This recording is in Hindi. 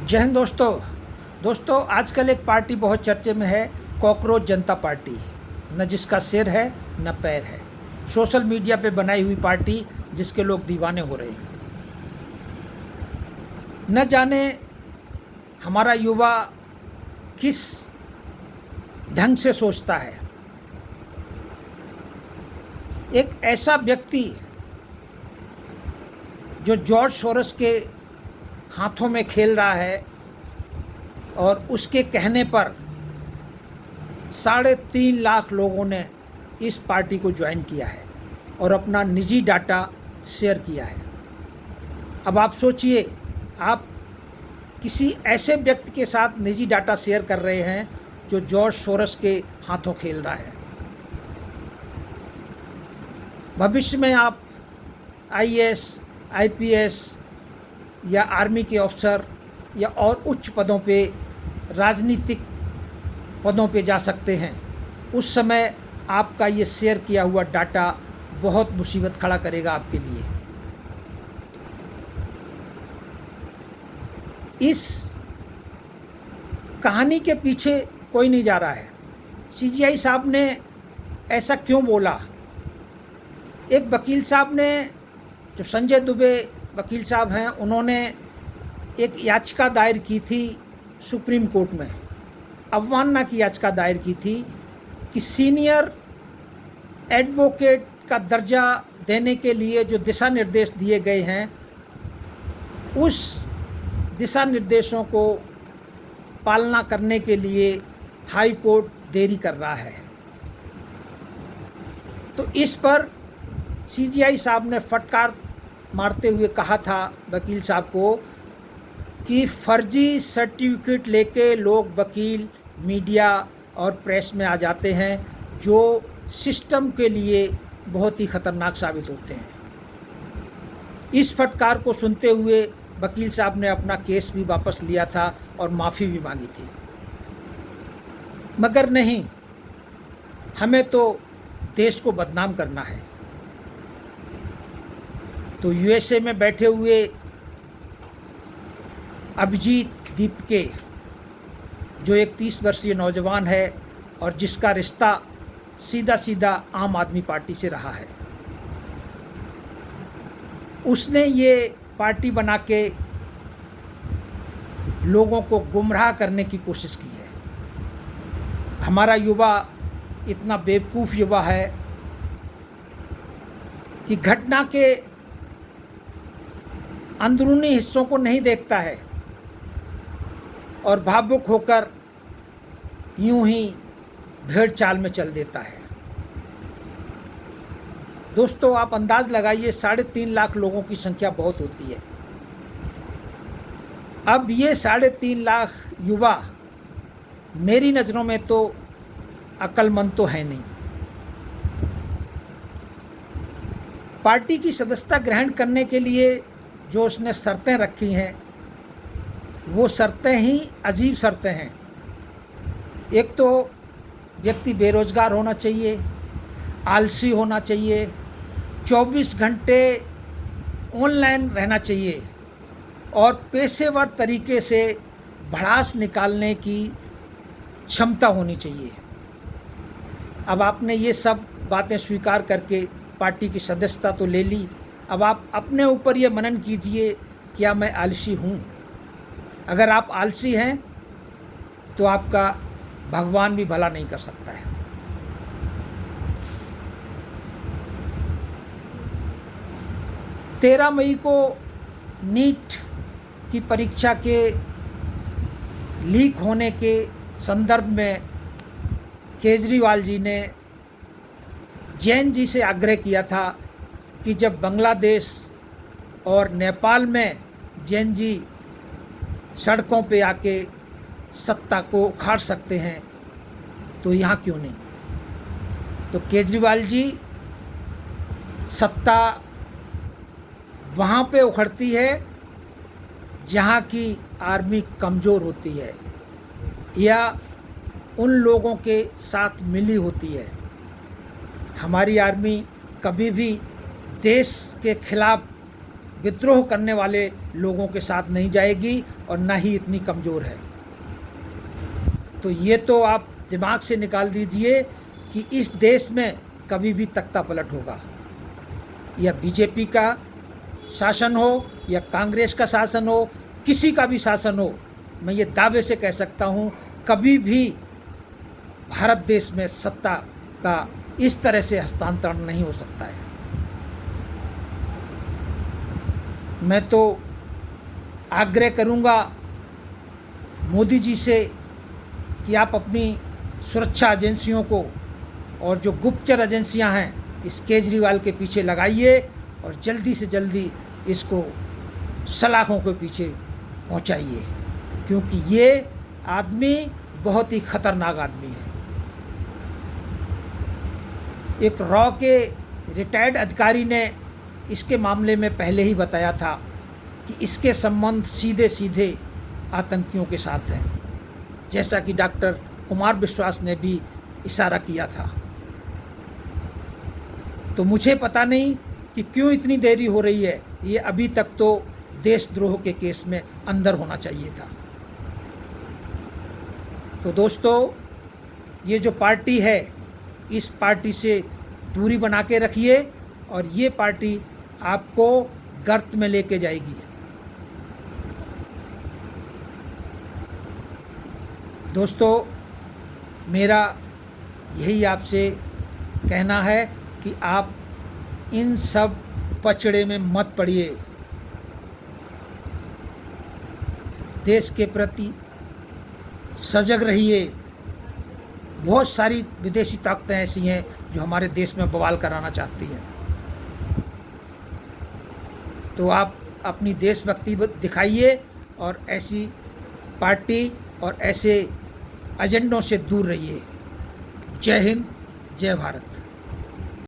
जय हिंद दोस्तों आजकल एक पार्टी बहुत चर्चे में है, कॉकरोच जनता पार्टी। न जिसका सिर है न पैर है। सोशल मीडिया पे बनाई हुई पार्टी जिसके लोग दीवाने हो रहे हैं। न जाने हमारा युवा किस ढंग से सोचता है। एक ऐसा व्यक्ति जो जॉर्ज सोरोस के हाथों में खेल रहा है और उसके कहने पर 3.5 लाख लोगों ने इस पार्टी को ज्वाइन किया है और अपना निजी डाटा शेयर किया है। अब आप सोचिए, आप किसी ऐसे व्यक्ति के साथ निजी डाटा शेयर कर रहे हैं जो जॉर्ज सोरोस के हाथों खेल रहा है। भविष्य में आप आईएएस, आईपीएस या आर्मी के अफसर या और उच्च पदों पे, राजनीतिक पदों पे जा सकते हैं। उस समय आपका ये शेयर किया हुआ डाटा बहुत मुसीबत खड़ा करेगा आपके लिए। इस कहानी के पीछे कोई नहीं जा रहा है। सीजीआई साहब ने ऐसा क्यों बोला? एक वकील साहब ने, जो संजय दुबे वकील साहब हैं, उन्होंने एक याचिका दायर की थी सुप्रीम कोर्ट में, अवमानना की याचिका दायर की थी कि सीनियर एडवोकेट का दर्जा देने के लिए जो दिशा निर्देश दिए गए हैं, उस दिशा निर्देशों को पालना करने के लिए हाई कोर्ट देरी कर रहा है। तो इस पर सीजीआई साहब ने फटकार मारते हुए कहा था वकील साहब को कि फर्जी सर्टिफिकेट लेके लोग वकील, मीडिया और प्रेस में आ जाते हैं, जो सिस्टम के लिए बहुत ही ख़तरनाक साबित होते हैं। इस फटकार को सुनते हुए वकील साहब ने अपना केस भी वापस लिया था और माफ़ी भी मांगी थी। मगर नहीं, हमें तो देश को बदनाम करना है। तो यूएसए में बैठे हुए अभिजीत दीपके, जो एक 30 वर्षीय नौजवान है और जिसका रिश्ता सीधा सीधा आम आदमी पार्टी से रहा है, उसने ये पार्टी बना के लोगों को गुमराह करने की कोशिश की है। हमारा युवा इतना बेवकूफ़ युवा है कि घटना के अंदरूनी हिस्सों को नहीं देखता है और भावुक होकर यूं ही भेड़ चाल में चल देता है। दोस्तों, आप अंदाज़ लगाइए, 3.5 लाख लोगों की संख्या बहुत होती है। अब ये 3.5 लाख युवा मेरी नज़रों में तो अक्लमंद तो है नहीं। पार्टी की सदस्यता ग्रहण करने के लिए जो उसने शर्तें रखी हैं, वो शर्तें ही अजीब शर्तें हैं। एक तो व्यक्ति बेरोजगार होना चाहिए, आलसी होना चाहिए, 24 घंटे ऑनलाइन रहना चाहिए और पेशेवर तरीके से भड़ास निकालने की क्षमता होनी चाहिए। अब आपने ये सब बातें स्वीकार करके पार्टी की सदस्यता तो ले ली। अब आप अपने ऊपर ये मनन कीजिए, क्या मैं आलसी हूँ? अगर आप आलसी हैं तो आपका भगवान भी भला नहीं कर सकता है। तेरह मई को नीट की परीक्षा के लीक होने के संदर्भ में केजरीवाल जी ने जैन जी से आग्रह किया था कि जब बांग्लादेश और नेपाल में जैन जी सड़कों पे आके सत्ता को उखाड़ सकते हैं, तो यहाँ क्यों नहीं? तो केजरीवाल जी, सत्ता वहाँ पे उखड़ती है जहाँ की आर्मी कमज़ोर होती है या उन लोगों के साथ मिली होती है। हमारी आर्मी कभी भी देश के खिलाफ विद्रोह करने वाले लोगों के साथ नहीं जाएगी और ना ही इतनी कमज़ोर है। तो ये तो आप दिमाग से निकाल दीजिए कि इस देश में कभी भी तख्ता पलट होगा, या बीजेपी का शासन हो या कांग्रेस का शासन हो, किसी का भी शासन हो, मैं ये दावे से कह सकता हूँ कभी भी भारत देश में सत्ता का इस तरह से हस्तांतरण नहीं हो सकता है। मैं तो आग्रह करूँगा मोदी जी से कि आप अपनी सुरक्षा एजेंसियों को और जो गुप्तचर एजेंसियां हैं इस केजरीवाल के पीछे लगाइए और जल्दी से जल्दी इसको सलाखों के पीछे पहुंचाइए, क्योंकि ये आदमी बहुत ही खतरनाक आदमी है। एक रॉ के रिटायर्ड अधिकारी ने इसके मामले में पहले ही बताया था कि इसके संबंध सीधे सीधे आतंकियों के साथ हैं, जैसा कि डॉक्टर कुमार विश्वास ने भी इशारा किया था। तो मुझे पता नहीं कि क्यों इतनी देरी हो रही है, ये अभी तक तो देशद्रोह के केस में अंदर होना चाहिए था। तो दोस्तों, ये जो पार्टी है इस पार्टी से दूरी बना के रखिए और ये पार्टी आपको गर्त में लेके जाएगी। दोस्तों, मेरा यही आपसे कहना है कि आप इन सब पचड़े में मत पड़िए। देश के प्रति सजग रहिए। बहुत सारी विदेशी ताकतें ऐसी हैं जो हमारे देश में बवाल कराना चाहती हैं। तो आप अपनी देशभक्ति दिखाइए और ऐसी पार्टी और ऐसे एजेंडों से दूर रहिए। जय हिंद, जय भारत।